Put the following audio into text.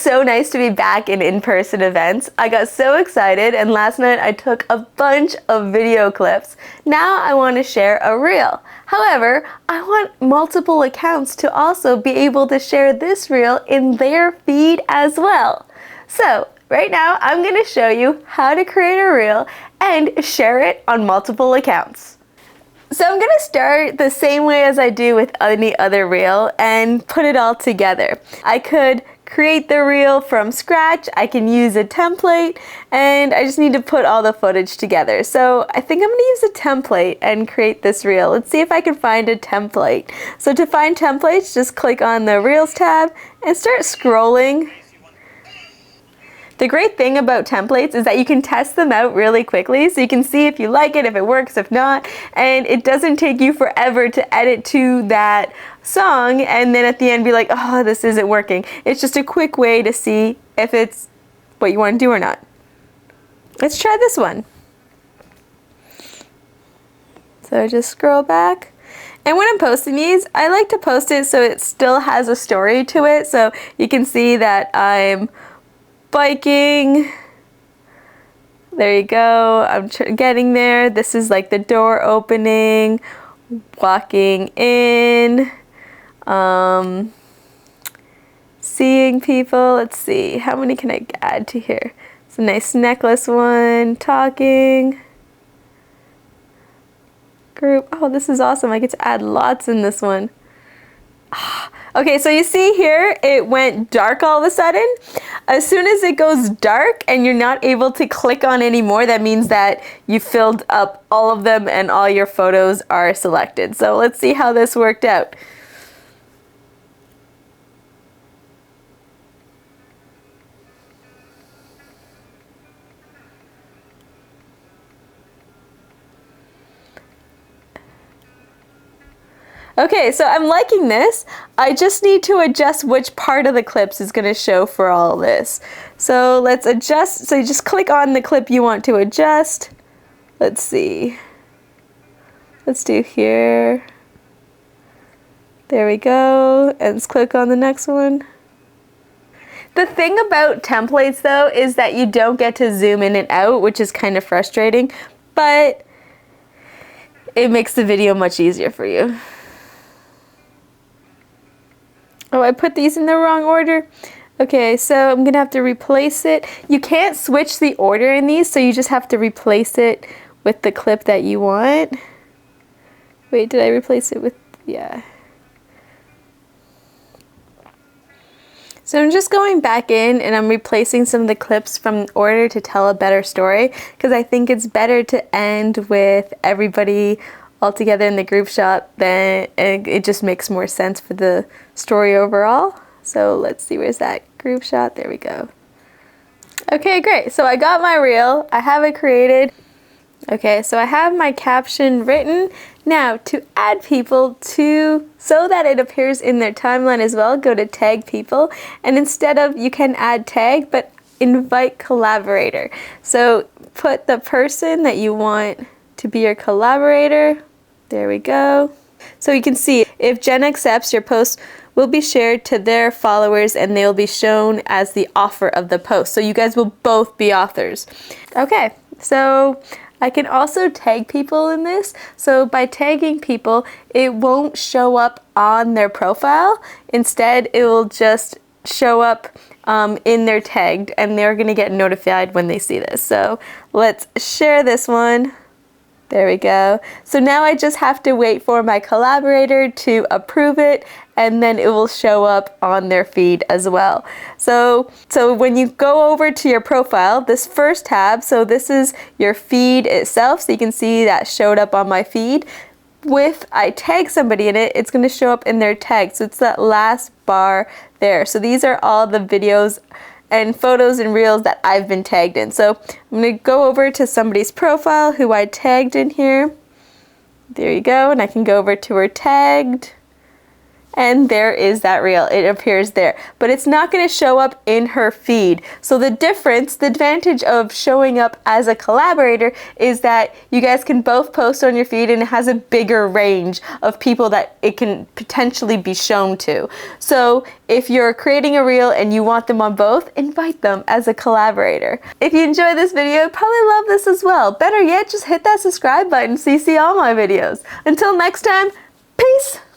So nice to be back in in-person events. I got so excited, and last night I took a bunch of video clips. Now I want to share a reel. However, I want multiple accounts to also be able to share this reel in their feed as well. So right now I'm going to show you how to create a reel and share it on multiple accounts. So I'm going to start the same way as I do with any other reel and put it all together. I could create the reel from scratch, I can use a template, and I just need to put all the footage together. So I think I'm going to use a template and create this reel. Let's see if I can find a template. So to find templates, just click on the Reels tab and start scrolling. The great thing about templates is that you can test them out really quickly, so you can see if you like it, if it works, if not, and it doesn't take you forever to edit to that song and then at the end be like, oh, this isn't working. It's just a quick way to see if it's what you want to do or not. Let's try this one. So just scroll back. And when I'm posting these, I like to post it so it still has a story to it, so you can see that I'm biking. There you go. I'm getting there. This is like the door opening, walking in, seeing people. Let's see, how many can I add to here? It's a nice necklace one, talking, group. Oh, this is awesome. I get to add lots in this one. Okay, so you see here, it went dark all of a sudden. As soon as it goes dark and you're not able to click on any more, that means that you filled up all of them and all your photos are selected. So let's see how this worked out. Okay, so I'm liking this. I just need to adjust which part of the clips is going to show for all this. So let's adjust. So you just click on the clip you want to adjust. Let's see. Let's do here. There we go. And let's click on the next one. The thing about templates though is that you don't get to zoom in and out, which is kind of frustrating, but it makes the video much easier for you. Oh, I put these in the wrong order. Okay, so I'm gonna have to replace it. You can't switch the order in these, so you just have to replace it with the clip that you want. Wait, did I replace it with, yeah. So I'm just going back in and I'm replacing some of the clips from order to tell a better story, because I think it's better to end with everybody all together in the group shot, then it just makes more sense for the story overall. So let's see, where's that group shot? There we go. Okay, great. So I got my reel. I have it created. Okay, so I have my caption written. Now to add people to, so that it appears in their timeline as well, go to tag people, and instead of, you can add tag, but invite collaborator. So put the person that you want to be your collaborator. There we go. So you can see if Jen accepts, your post will be shared to their followers and they'll be shown as the author of the post. So you guys will both be authors. Okay, so I can also tag people in this. So by tagging people, it won't show up on their profile. Instead, it will just show up in their tagged, and they're gonna get notified when they see this. So let's share this one. There we go. So now I just have to wait for my collaborator to approve it, and then it will show up on their feed as well. So when you go over to your profile, this first tab, so this is your feed itself, so you can see that showed up on my feed. If I tag somebody in it, it's going to show up in their tag. So it's that last bar there. So these are all the videos and photos and reels that I've been tagged in. So I'm going to go over to somebody's profile who I tagged in here. There you go, and I can go over to her tagged, And there is that reel. It appears there, but it's not going to show up in her feed. So the difference, the advantage of showing up as a collaborator is that you guys can both post on your feed, and it has a bigger range of people that it can potentially be shown to. So if you're creating a reel and you want them on both, invite them as a collaborator. If you enjoyed this video, you'd probably love this as well. Better yet, just hit that subscribe button so you see all my videos. Until next time, peace!